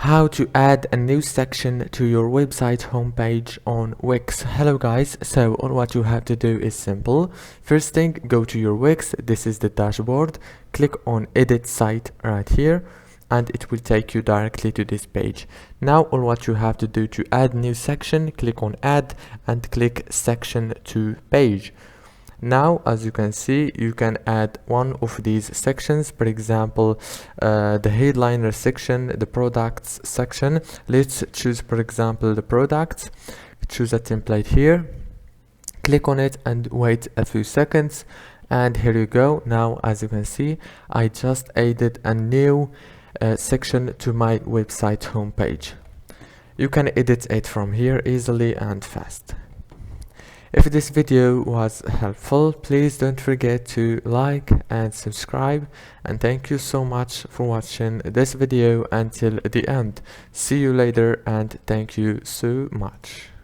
How to add a new section to your website homepage on Wix. Hello guys, so all what you have to do is simple. First thing, go to your Wix. This is the dashboard. Click on edit site right here and it will take you directly to this page. Now all what you have to do to add new section, click on add and click section to page. Now as you can see, you can add one of these sections, for example the headliner section, the products section. Let's choose for example the products. Choose a template here, click on it and wait a few seconds, and here you go. Now as you can see, I just added a new section to my website homepage. You can edit it from here easily and fast. If this video was helpful, please don't forget to like and subscribe, and thank you so much for watching this video until the end. See you later and thank you so much.